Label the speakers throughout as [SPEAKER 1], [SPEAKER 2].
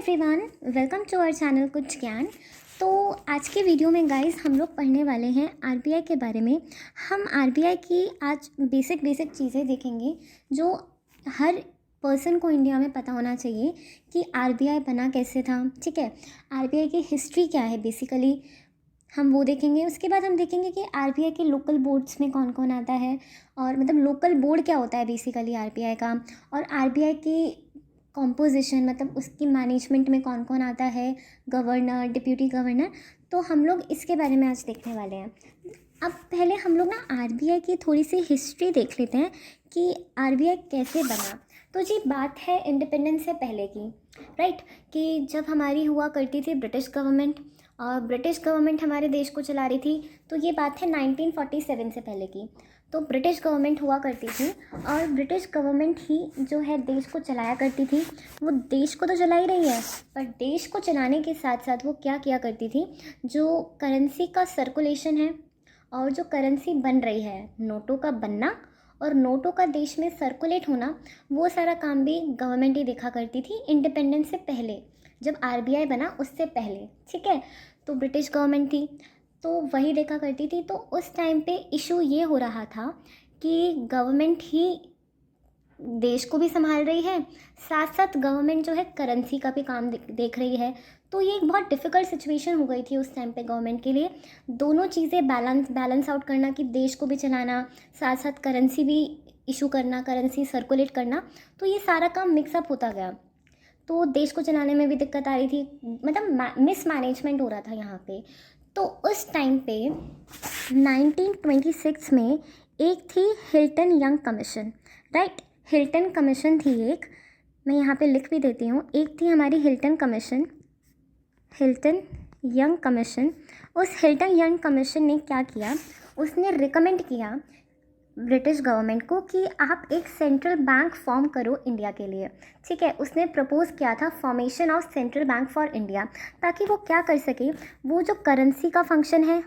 [SPEAKER 1] Everyone, welcome to our channel कुछ ज्ञान। तो आज के वीडियो में गाइस हम लोग पढ़ने वाले हैं आरबीआई के बारे में। हम आरबीआई की आज बेसिक चीज़ें देखेंगे जो हर पर्सन को इंडिया में पता होना चाहिए कि आरबीआई बना कैसे था। ठीक है, आरबीआई की हिस्ट्री क्या है बेसिकली हम वो देखेंगे। उसके बाद हम देखेंगे कि आरबीआई के लोकल बोर्ड्स में कौन कौन आता है, और मतलब लोकल बोर्ड क्या होता है बेसिकली आरबीआई का, और आरबीआई की कॉम्पोजिशन मतलब उसकी मैनेजमेंट में कौन कौन आता है, गवर्नर, डिप्यूटी गवर्नर। तो हम लोग इसके बारे में आज देखने वाले हैं। अब पहले हम लोग ना आरबीआई की थोड़ी सी हिस्ट्री देख लेते हैं कि आरबीआई कैसे बना। तो जी बात है इंडिपेंडेंस से पहले की, राइट, कि जब हमारी हुआ करती थी ब्रिटिश गवर्नमेंट, और ब्रिटिश गवर्नमेंट हमारे देश को चला रही थी। तो ये बात है 1947 से पहले की। तो ब्रिटिश गवर्नमेंट हुआ करती थी, और ब्रिटिश गवर्नमेंट ही जो है देश को चलाया करती थी। वो देश को तो चला ही रही है, पर देश को चलाने के साथ साथ वो क्या किया करती थी, जो करेंसी का सर्कुलेशन है और जो करेंसी बन रही है, नोटों का बनना और नोटों का देश में सर्कुलेट होना, वो सारा काम भी गवर्नमेंट ही देखा करती थी इंडिपेंडेंस से पहले। जब आरबीआई बना उससे पहले, ठीक है, तो ब्रिटिश गवर्नमेंट थी तो वही देखा करती थी। तो उस टाइम पे इशू ये हो रहा था कि गवर्नमेंट ही देश को भी संभाल रही है, साथ साथ गवर्नमेंट जो है करेंसी का भी काम देख रही है। तो ये एक बहुत डिफ़िकल्ट सिचुएशन हो गई थी उस टाइम पे गवर्नमेंट के लिए, दोनों चीज़ें बैलेंस आउट करना, कि देश को भी चलाना, साथ साथ करेंसी भी इशू करना, करेंसी सर्कुलेट करना। तो ये सारा काम मिक्सअप होता गया, तो देश को चलाने में भी दिक्कत आ रही थी, मतलब मिसमैनेजमेंट हो रहा था यहाँ पे। तो उस टाइम पे 1926 में एक थी Hilton young commission, right, Hilton commission थी एक, मैं यहाँ पे लिख भी देती हूँ। एक थी हमारी Hilton commission, Hilton young commission. उस हिल्टन यंग कमीशन ने क्या किया, उसने रिकमेंड किया ब्रिटिश गवर्नमेंट को कि आप एक सेंट्रल बैंक फॉर्म करो इंडिया के लिए। ठीक है, उसने प्रपोज किया था formation of central bank for India, ताकि वो क्या कर सके, वो जो करेंसी का फंक्शन है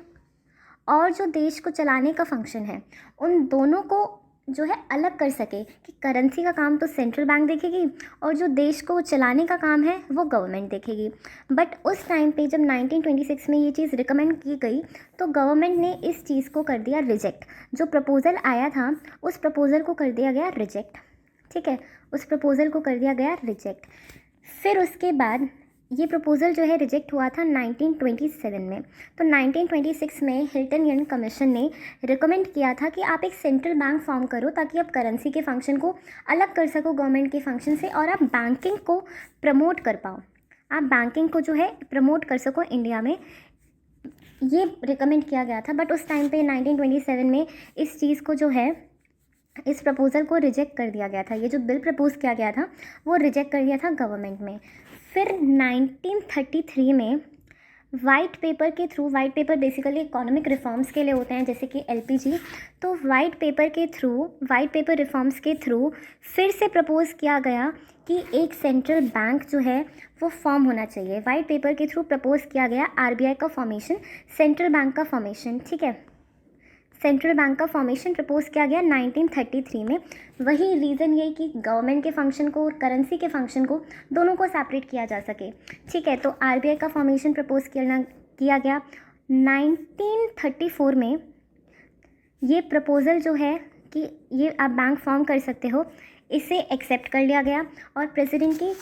[SPEAKER 1] और जो देश को चलाने का फंक्शन है, उन दोनों को जो है अलग कर सके, कि करेंसी का काम तो सेंट्रल बैंक देखेगी और जो देश को चलाने का काम है वो गवर्नमेंट देखेगी। बट उस टाइम पे जब 1926 में ये चीज़ रिकमेंड की गई, तो गवर्नमेंट ने इस चीज़ को कर दिया रिजेक्ट। जो प्रपोज़ल आया था उस प्रपोज़ल को कर दिया गया रिजेक्ट। ठीक है, उस प्रपोज़ल को कर दिया गया रिजेक्ट। फिर उसके बाद ये प्रपोज़ल जो है रिजेक्ट हुआ था 1927 में। तो 1926 में हिल्टन यंग कमीशन ने रिकमेंड किया था कि आप एक सेंट्रल बैंक फॉर्म करो, ताकि आप करेंसी के फंक्शन को अलग कर सको गवर्नमेंट के फंक्शन से, और आप बैंकिंग को प्रमोट कर पाओ, आप बैंकिंग को जो है प्रमोट कर सको इंडिया में। ये रिकमेंड किया गया था, बट उस टाइम पे 1927 में इस चीज़ को जो है, इस प्रपोज़ल को रिजेक्ट कर दिया गया था। ये जो बिल प्रपोज किया गया था वो रिजेक्ट कर दिया था गवर्नमेंट में। फिर 1933 में वाइट पेपर के through, white paper basically economic reforms के लिए होते हैं, जैसे कि एलपीजी, तो वाइट पेपर के थ्रू, वाइट पेपर रिफॉर्म्स के थ्रू फिर से प्रपोज किया गया कि एक सेंट्रल बैंक जो है वो फॉर्म होना चाहिए। वाइट पेपर के थ्रू प्रपोज किया गया आरबीआई का फॉर्मेशन, सेंट्रल बैंक का फॉर्मेशन। ठीक है, सेंट्रल बैंक का फॉर्मेशन प्रपोज किया गया 1933 में। वही रीज़न ये कि गवर्नमेंट के फंक्शन को और करेंसी के फंक्शन को दोनों को सेपरेट किया जा सके। ठीक है, तो आरबीआई का फॉर्मेशन प्रपोज किया गया 1934 में। ये प्रपोज़ल जो है कि ये आप बैंक फॉर्म कर सकते हो, इसे एक्सेप्ट कर लिया गया और प्रेसिडेंट की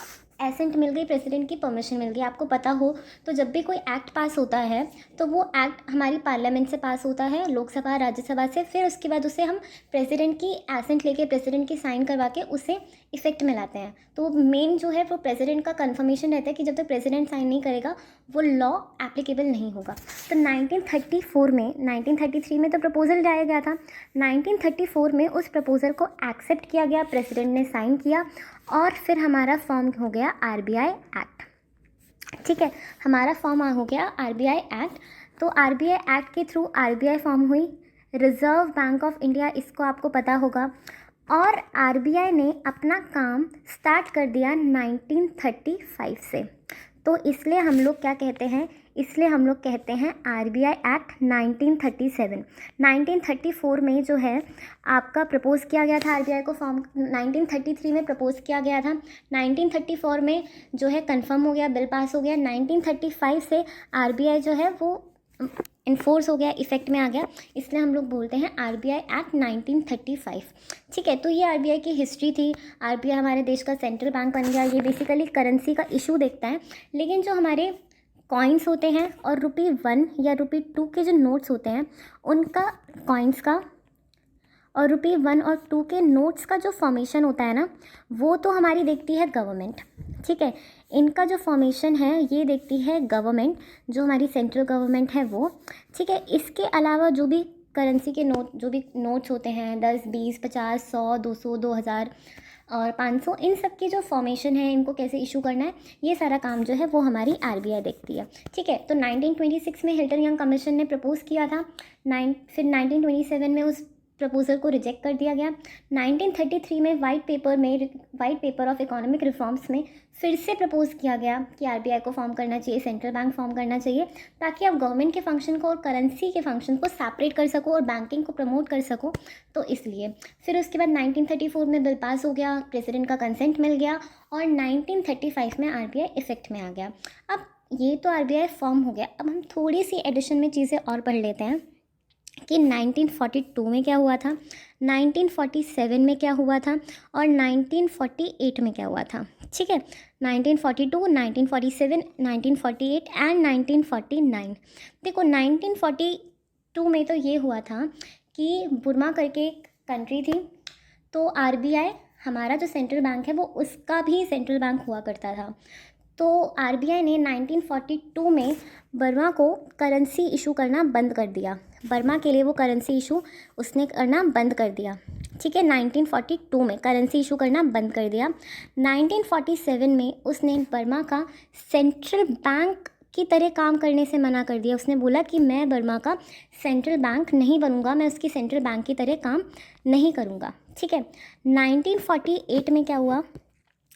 [SPEAKER 1] एसेंट मिल गई, प्रेसिडेंट की परमिशन मिल गई। आपको पता हो तो जब भी कोई एक्ट पास होता है तो वो एक्ट हमारी पार्लियामेंट से पास होता है, लोकसभा राज्यसभा से, फिर उसके बाद उसे हम प्रेसिडेंट की एसेंट लेके, प्रेसिडेंट की साइन करवा के उसे इफेक्ट में लाते हैं। तो मेन जो है वो प्रेसिडेंट का कन्फर्मेशन रहता है कि जब तक प्रेसिडेंट साइन नहीं करेगा वो लॉ एप्लीकेबल नहीं होगा। तो 1934 में, 1933 में तो प्रपोजल लाया गया था, 1934 में उस प्रपोजल को एक्सेप्ट किया गया, प्रेसिडेंट ने साइन किया, और फिर हमारा फॉर्म हो गया आरबीआई एक्ट। ठीक है, हमारा फॉर्म हो गया आरबीआई एक्ट। तो आरबीआई एक्ट के थ्रू आरबीआई फॉर्म हुई, रिजर्व बैंक ऑफ इंडिया, इसको आपको पता होगा। और आरबीआई ने अपना काम स्टार्ट कर दिया 1935 से। तो इसलिए हम लोग क्या कहते हैं, इसलिए हम लोग कहते हैं आरबीआई एक्ट 1937। 1934 में जो है आपका प्रपोज़ किया गया था आरबीआई को फॉर्म, 1933 में प्रपोज़ किया गया था, 1934 में जो है कंफर्म हो गया, बिल पास हो गया, 1935 से आरबीआई जो है वो इन्फोर्स हो गया, इफेक्ट में आ गया, इसलिए हम लोग बोलते हैं आरबीआई एक्ट 1935। ठीक है, तो ये आरबीआई की हिस्ट्री थी। आरबीआई हमारे देश का सेंट्रल बैंक बन गया। ये बेसिकली करेंसी का इशू देखता है, लेकिन जो हमारे कॉइन्स होते हैं और ₹1 या ₹2 के जो नोट्स होते हैं उनका, कॉइन्स का और ₹1 और 2 के नोट्स का जो फॉर्मेशन होता है ना, वो तो हमारी देखती है गवर्नमेंट। ठीक है, इनका जो फॉर्मेशन है ये देखती है गवर्नमेंट, जो हमारी सेंट्रल गवर्नमेंट है वो। ठीक है, इसके अलावा जो भी करेंसी के नोट, जो भी नोट्स होते हैं 10, 20, 50, 100, 200, 2000 और 500, इन सब की जो फॉर्मेशन है, इनको कैसे इशू करना है, ये सारा काम जो है वो हमारी आरबीआई देखती है। ठीक है, तो 1926 में हिल्टन यंग कमीशन ने प्रपोज़ किया था। फिर 1927 में उस प्रपोज़ल को रिजेक्ट कर दिया गया। 1933 में white paper of economic reforms में फिर से प्रपोज़ किया गया कि आरबीआई को फॉर्म करना चाहिए, सेंट्रल बैंक फॉर्म करना चाहिए, ताकि आप गवर्नमेंट के फंक्शन को और करेंसी के फंक्शन को सेपरेट कर सको और बैंकिंग को प्रमोट कर सको। तो इसलिए फिर उसके बाद 1934 में बिल पास हो गया, प्रेसिडेंट का कंसेंट मिल गया और 1935 में आरबीआई इफेक्ट में आ गया। अब ये तो आरबीआई फॉर्म हो गया। अब हम थोड़ी सी एडिशन में चीज़ें और पढ़ लेते हैं कि 1942 में क्या हुआ था, 1947 में क्या हुआ था और 1948 में क्या हुआ था। ठीक है, 1942, 1947, 1948 एंड 1949। देखो 1942 में तो ये हुआ था कि बुर्मा करके एक कंट्री थी, तो आरबीआई हमारा जो सेंट्रल बैंक है वो उसका भी सेंट्रल बैंक हुआ करता था। तो आरबीआई ने 1942 में बर्मा को करेंसी इशू करना बंद कर दिया। बर्मा के लिए वो करेंसी इशू उसने करना बंद कर दिया। ठीक है, 1942 में करेंसी इशू करना बंद कर दिया। 1947 में उसने बर्मा का सेंट्रल बैंक की तरह काम करने से मना कर दिया। उसने बोला कि मैं बर्मा का सेंट्रल बैंक नहीं बनूंगा, मैं उसकी सेंट्रल बैंक की तरह काम नहीं करूंगा। ठीक है, 1948 में क्या हुआ,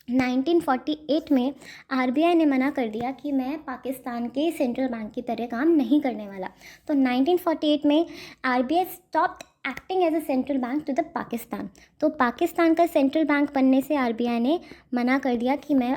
[SPEAKER 1] 1948 में आरबीआई ने मना कर दिया कि मैं पाकिस्तान के सेंट्रल बैंक की तरह काम नहीं करने वाला। तो 1948 में RBI stopped acting as a central bank to the Pakistan. तो पाकिस्तान का सेंट्रल बैंक बनने से आरबीआई ने मना कर दिया कि मैं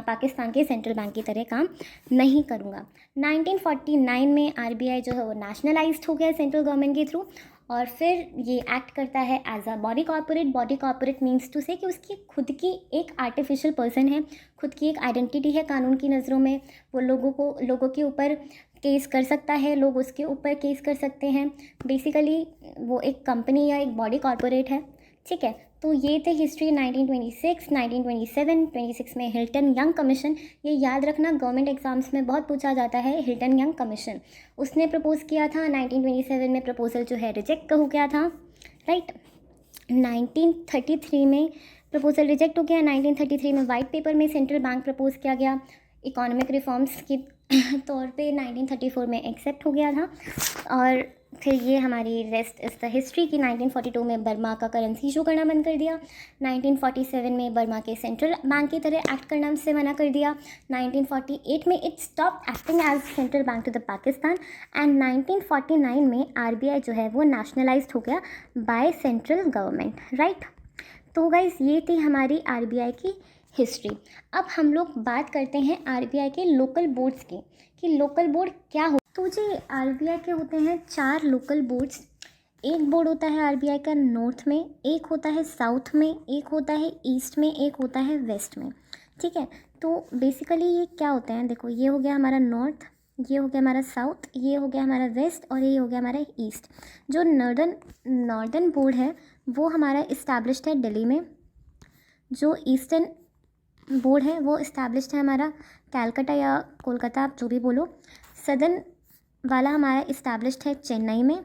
[SPEAKER 1] पाकिस्तान के सेंट्रल बैंक की तरह काम नहीं करूँगा। 1949 में आरबीआई जो है वो नेशनलाइज्ड हो गया सेंट्रल गवर्नमेंट के थ्रू, और फिर ये एक्ट करता है as a body corporate. Body corporate means to say कि उसकी खुद की एक आर्टिफिशियल पर्सन है, खुद की एक आइडेंटिटी है कानून की नज़रों में। वो लोगों के ऊपर केस कर सकता है, लोग उसके ऊपर केस कर सकते हैं। बेसिकली वो एक कंपनी या एक बॉडी कॉर्पोरेट है। ठीक है, तो ये थे हिस्ट्री 1926, 1927, 26 में हिल्टन यंग कमीशन। ये याद रखना, गवर्नमेंट एग्जाम्स में बहुत पूछा जाता है। हिल्टन यंग कमीशन उसने प्रपोज़ किया था। 1927 में प्रपोजल जो है रिजेक्ट हो गया था, राइट। 1933 में प्रपोजल रिजेक्ट हो गया। 1933 में वाइट पेपर में सेंट्रल बैंक प्रपोज किया गया इकोनॉमिक रिफॉर्म्स के तौर पे। 1934 में एक्सेप्ट हो गया था। और फिर ये हमारी रेस्ट इज़ द हिस्ट्री की 1942 में बर्मा का करेंसी इशू करना बंद कर दिया। 1947 में बर्मा के सेंट्रल बैंक की तरह एक्ट करना से मना कर दिया। 1948 में it stop acting as central bank to the Pakistan. And 1949 में आरबीआई जो है वो नेशनलाइज्ड हो गया बाय सेंट्रल गवर्नमेंट, राइट। तो गाइस ये थी हमारी आरबीआई की हिस्ट्री। अब हम लोग बात करते हैं आरबीआई के लोकल बोर्ड्स की, कि लोकल बोर्ड क्या हो। तो जी आरबीआई के होते हैं 4 लोकल बोर्ड्स। एक बोर्ड होता है आरबीआई का नॉर्थ में, एक होता है साउथ में, एक होता है ईस्ट में, एक होता है वेस्ट में। ठीक है, तो बेसिकली ये क्या होते हैं, देखो ये हो गया हमारा नॉर्थ, ये हो गया हमारा साउथ, ये हो गया हमारा वेस्ट और ये हो गया हमारा ईस्ट। जो नॉर्दर्न बोर्ड है वो हमारा इस्टेब्लिश्ड है दिल्ली में। जो ईस्टर्न बोर्ड है वो इस्टेब्लिश्ड है हमारा कैलकाटा या कोलकाता, आप जो भी बोलो। सदर्न वाला हमारा इस्टेब्लिश्ड है चेन्नई में।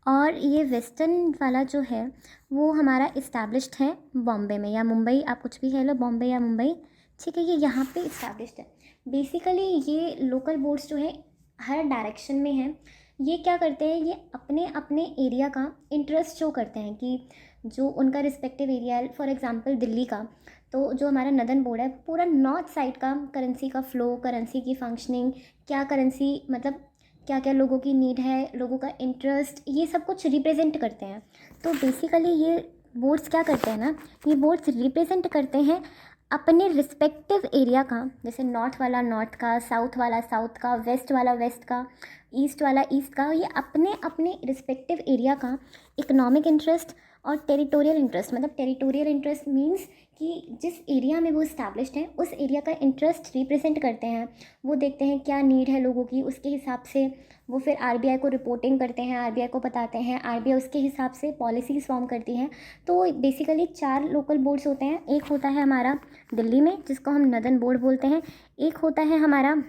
[SPEAKER 1] और ये वेस्टर्न वाला जो है वो हमारा इस्टेब्लिश्ड है बॉम्बे में या मुंबई, आप कुछ भी कह लो, बॉम्बे या मुंबई। ठीक है, ये यहाँ पे इस्टेब्लिश्ड है। बेसिकली ये लोकल बोर्ड्स जो है हर डायरेक्शन में हैं। ये क्या करते हैं, ये अपने अपने एरिया का इंटरेस्ट शो करते हैं कि जो उनका रिस्पेक्टिव एरिया है, फॉर एग्जांपल दिल्ली का, तो जो हमारा नदन बोर्ड है पूरा नॉर्थ साइड का करेंसी का फ्लो, करेंसी की फंक्शनिंग, क्या करेंसी मतलब क्या क्या लोगों की नीड है, लोगों का इंटरेस्ट, ये सब कुछ रिप्रेजेंट करते हैं। तो बेसिकली ये बोर्ड्स क्या करते हैं ना, ये बोर्ड्स रिप्रेजेंट करते हैं अपने रिस्पेक्टिव एरिया का, जैसे नॉर्थ वाला नॉर्थ का, साउथ वाला साउथ का, वेस्ट वाला वेस्ट का, ईस्ट वाला ईस्ट का, ये अपने अपने रिस्पेक्टिव एरिया का इकोनॉमिक इंटरेस्ट और टेरिटोरियल इंटरेस्ट, मतलब टेरिटोरियल इंटरेस्ट मीन्स कि जिस एरिया में वो इस्टेब्लिश्ड हैं उस एरिया का इंटरेस्ट रिप्रेजेंट करते हैं। वो देखते हैं क्या नीड है लोगों की, उसके हिसाब से वो फिर आरबीआई को रिपोर्टिंग करते हैं, आरबीआई को बताते हैं, आरबीआई उसके हिसाब से पॉलिसीज़ फॉर्म करती है। तो बेसिकली 4 लोकल बोर्ड्स होते हैं। एक होता है हमारा दिल्ली में जिसको हम नदन बोर्ड बोलते हैं, एक होता है हमारा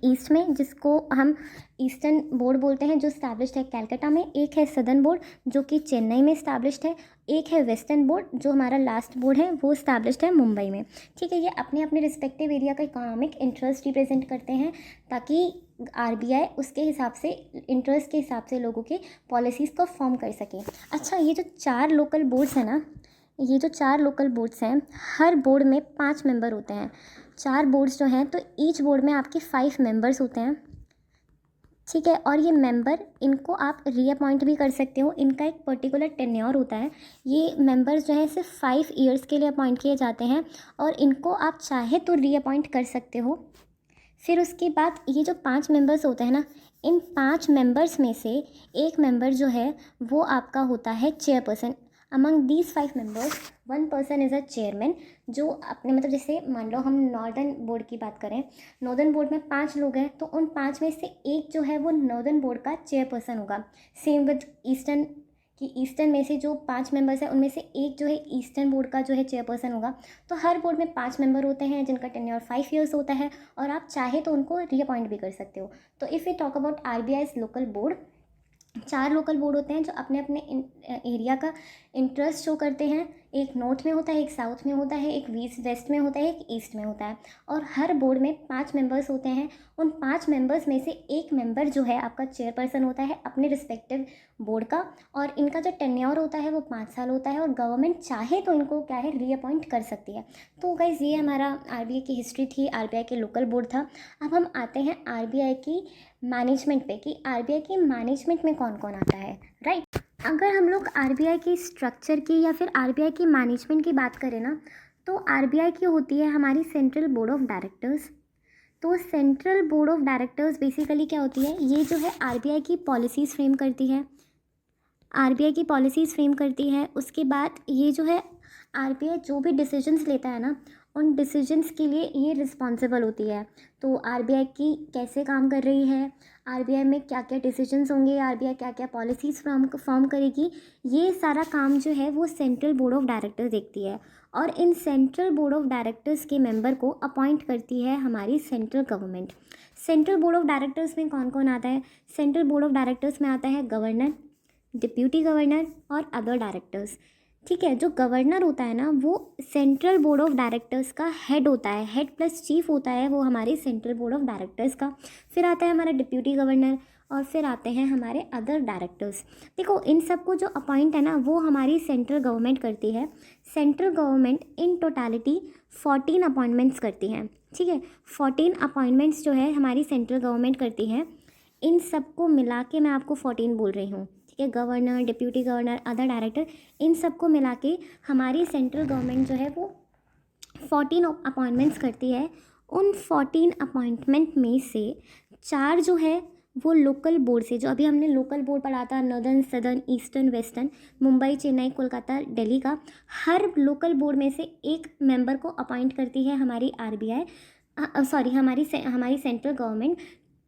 [SPEAKER 1] ईस्ट में जिसको हम ईस्टर्न बोर्ड बोलते हैं जो इस्टेब्लिश्ड है कैलकाटा में, एक है सदर्न बोर्ड जो कि चेन्नई में इस्टेब्लिश्ड है, एक है वेस्टर्न बोर्ड जो हमारा लास्ट बोर्ड है वो इस्टेब्लिश्ड है मुंबई में। ठीक है, ये अपने अपने रिस्पेक्टिव एरिया का इकोनॉमिक इंटरेस्ट रिप्रेजेंट करते हैं ताकि आरबीआई उसके हिसाब से इंटरेस्ट के हिसाब से लोगों के पॉलिसीज़ को फॉर्म कर सके। अच्छा, ये जो 4 लोकल बोर्ड्स हैं ना, ये जो 4 लोकल बोर्ड्स हैं, हर बोर्ड में 5 मेंबर होते हैं। 4 बोर्ड्स जो हैं तो ईच बोर्ड में आपके 5 मेंबर्स होते हैं। ठीक है, और ये मेंबर इनको आप रीअपॉइंट भी कर सकते हो, इनका एक पर्टिकुलर टेन्योर होता है। ये मेंबर्स जो हैं सिर्फ 5 ईयर्स के लिए अपॉइंट किए जाते हैं और इनको आप चाहे तो रीअपॉइंट कर सकते हो। फिर उसके बाद ये जो 5 मेंबर्स होते हैं ना, इन 5 मेंबर्स में से एक मेंबर जो है वो आपका होता है chairperson. Among these 5 members 1 person is a chairman, जो अपने मतलब जैसे मान लो हम नॉर्दर्न बोर्ड की बात करें, नॉर्दर्न बोर्ड में 5 लोग हैं तो उन 5 में से एक जो है वो नॉर्दर्न बोर्ड का चेयरपर्सन होगा। सेम विद ईस्टर्न, कि ईस्टर्न में से जो 5 मेंबर्स हैं उनमें से एक जो है ईस्टर्न बोर्ड का जो है चेयरपर्सन होगा। तो हर बोर्ड में 5 मेंबर होते हैं जिनका टेन्योर 5 ईयर्स होता है और आप चाहे तो उनको रीअपॉइंट भी कर सकते हो। तो if you talk about RBI's local board, 4 local board होते हैं जो अपने अपने एरिया का इंटरेस्ट शो करते हैं। एक नॉर्थ में होता है, एक साउथ में होता है, एक वेस्ट में होता है, एक ईस्ट में होता है। और हर बोर्ड में 5 मेंबर्स होते हैं। उन 5 मेंबर्स में से एक मेंबर जो है आपका चेयरपर्सन होता है अपने रिस्पेक्टिव बोर्ड का, और इनका जो टेन्योर होता है वो 5 साल होता है और गवर्नमेंट चाहे तो इनको क्या है रीअपॉइंट कर सकती है। तो गाइज़ ये हमारा आरबीआई की हिस्ट्री थी, आरबीआई के लोकल बोर्ड था। अब हम आते हैं आरबीआई की मैनेजमेंट पे कि आरबीआई की मैनेजमेंट में कौन कौन आता है, राइट। अगर हम लोग आरबीआई की स्ट्रक्चर की या फिर आरबीआई की मैनेजमेंट की बात करें ना, तो आरबीआई की होती है हमारी सेंट्रल बोर्ड ऑफ डायरेक्टर्स। तो central board of directors basically क्या होती है, ये जो है आरबीआई की पॉलिसीज़ फ्रेम करती है, आरबीआई की पॉलिसीज़ फ्रेम करती है। उसके बाद ये जो है आरबीआई जो भी डिसीजंस लेता है ना, उन डिसीजंस के लिए ये रिस्पॉन्सिबल होती है। तो आरबीआई की कैसे काम कर रही है, आरबीआई में क्या क्या डिसीजंस होंगे, आरबीआई क्या क्या पॉलिसीज़ फॉर्म करेगी, ये सारा काम जो है वो सेंट्रल बोर्ड ऑफ डायरेक्टर्स देखती है। और in central board of directors के मेंबर को अपॉइंट करती है हमारी central government. Central board of directors में कौन कौन आता है, सेंट्रल बोर्ड ऑफ डायरेक्टर्स में आता है गवर्नर, डिप्यूटी गवर्नर और अदर डायरेक्टर्स। ठीक है, जो गवर्नर होता है ना वो सेंट्रल बोर्ड ऑफ डायरेक्टर्स का हेड होता है, हेड प्लस चीफ होता है वो हमारे सेंट्रल बोर्ड ऑफ डायरेक्टर्स का। फिर आता है हमारा डिप्यूटी गवर्नर और फिर आते हैं हमारे अदर डायरेक्टर्स। देखो इन सबको जो अपॉइंट है ना वो हमारी सेंट्रल गवर्नमेंट करती है। Central government in totality 14 appointments करती हैं। ठीक है, 14 अपॉइंटमेंट्स जो है हमारी सेंट्रल गवर्नमेंट करती है। इन सबको मिला के मैं आपको 14 बोल रही हूँ। ठीक है, governor, deputy governor, other director, इन सबको मिला के हमारी सेंट्रल गवर्नमेंट जो है वो 14 अपॉइंटमेंट्स करती है। उन 14 अपॉइंटमेंट में से 4 जो है वो लोकल बोर्ड से, जो अभी हमने लोकल बोर्ड पढ़ा था, northern, southern, eastern, western, Mumbai, Chennai, Kolkata, Delhi का, हर लोकल बोर्ड में से एक मेंबर को अपॉइंट करती है हमारी आरबीआई, सॉरी हमारी central government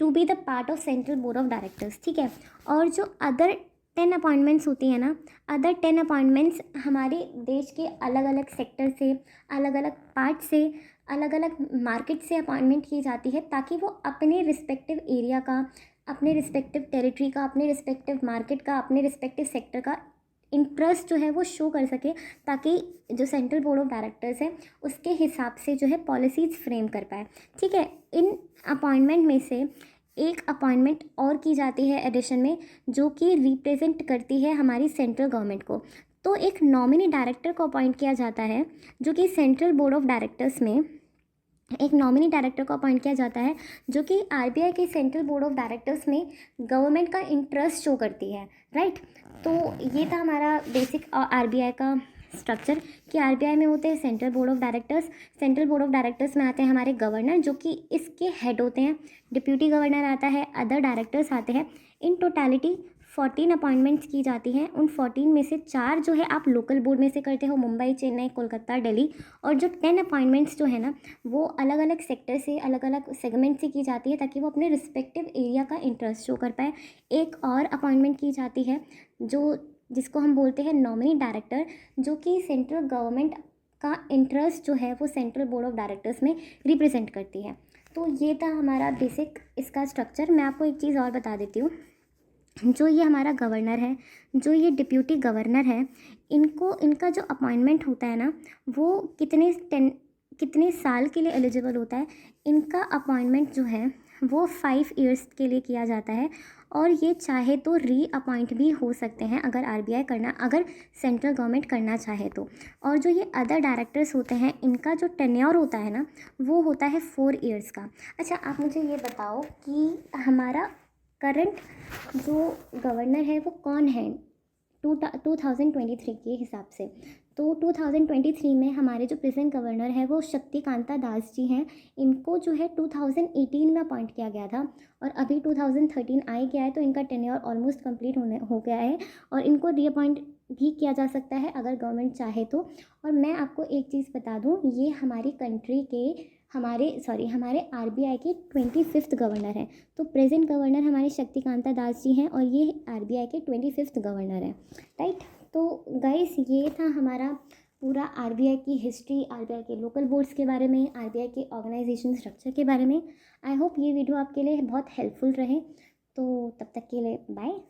[SPEAKER 1] to be the part of central board of directors. ठीक है, और जो अदर 10 अपॉइंटमेंट्स होती हैं ना, अदर 10 अपॉइंटमेंट्स हमारे देश के अलग अलग सेक्टर से, अलग अलग पार्ट से, अलग अलग मार्केट से अपॉइंटमेंट की जाती है ताकि वो अपने रिस्पेक्टिव एरिया का, अपने रिस्पेक्टिव टेरिटरी का, अपने रिस्पेक्टिव मार्केट का, अपने रिस्पेक्टिव सेक्टर का इंटरेस्ट जो है वो शो कर सके, ताकि जो सेंट्रल बोर्ड ऑफ डायरेक्टर्स है उसके हिसाब से जो है पॉलिसीज़ फ्रेम कर पाए। ठीक है, इन अपॉइंटमेंट में से एक अपॉइंटमेंट और की जाती है एडिशन में, जो कि रिप्रेजेंट करती है हमारी सेंट्रल गवर्नमेंट को। तो एक नॉमिनी डायरेक्टर को अपॉइंट किया जाता है, जो कि सेंट्रल बोर्ड ऑफ डायरेक्टर्स में एक नॉमिनी डायरेक्टर को अपॉइंट किया जाता है, जो कि आरबीआई के सेंट्रल बोर्ड ऑफ डायरेक्टर्स में गवर्नमेंट का इंटरेस्ट शो करती है, राइट। तो ये था हमारा बेसिक आरबीआई का स्ट्रक्चर कि आरबीआई में होते हैं central board of directors, central board of directors में आते हैं हमारे गवर्नर, जो कि इसके हेड होते हैं, डिप्यूटी गवर्नर आता है, अदर डायरेक्टर्स आते हैं। इन टोटलिटी 14 अपॉइंटमेंट्स की जाती हैं। उन 14 में से 4 जो है आप लोकल बोर्ड में से करते हो, मुंबई, चेन्नई, कोलकाता, दिल्ली, और जो 10 अपॉइंटमेंट्स जो है ना वो अलग अलग सेक्टर से, अलग अलग सेगमेंट से की जाती है, ताकि वो अपने रिस्पेक्टिव एरिया का इंटरेस्ट शो कर पाए। एक और अपॉइंटमेंट की जाती है जिसको हम बोलते हैं नॉमिनी डायरेक्टर, जो कि सेंट्रल गवर्नमेंट का इंटरेस्ट जो है वो सेंट्रल बोर्ड ऑफ डायरेक्टर्स में रिप्रेजेंट करती है। तो ये था हमारा बेसिक इसका स्ट्रक्चर। मैं आपको एक चीज़ और बता देती हूँ, जो ये हमारा गवर्नर है, जो ये डिप्यूटी गवर्नर है, इनका जो अपॉइंटमेंट होता है ना वो कितने साल के लिए एलिजिबल होता है। इनका अपॉइंटमेंट जो है वो 5 ईयर्स के लिए किया जाता है, और ये चाहे तो री अपॉइंट भी हो सकते हैं अगर सेंट्रल गवर्नमेंट करना चाहे तो। और जो ये अदर डायरेक्टर्स होते हैं, इनका जो टेन्योर होता है ना वो होता है 4 ईयर्स का। अच्छा, आप मुझे ये बताओ कि हमारा करंट जो गवर्नर है वो कौन है 2023 के हिसाब से। तो 2023 में हमारे जो प्रेजेंट गवर्नर है वो शक्तिकांता दास जी हैं। इनको जो है 2018 में अपॉइंट किया गया था, और अभी 2013 आ गया है, तो इनका टेन्योर ऑलमोस्ट कंप्लीट हो गया है, और इनको रीअपॉइंट भी किया जा सकता है अगर गवर्नमेंट चाहे तो। और मैं आपको एक चीज़ बता दूं, ये हमारी कंट्री के हमारे आरबीआई के 25th गवर्नर हैं। तो प्रेजेंट गवर्नर हमारे शक्तिकांता दास जी हैं, और ये आरबीआई के 25th गवर्नर हैं, राइट। तो गाइस, ये था हमारा पूरा आरबीआई की हिस्ट्री, आरबीआई के लोकल बोर्ड्स के बारे में, आरबीआई के ऑर्गेनाइजेशन स्ट्रक्चर के बारे में। आई होप ये वीडियो आपके लिए बहुत हेल्पफुल रहे। तो तब तक के लिए बाय।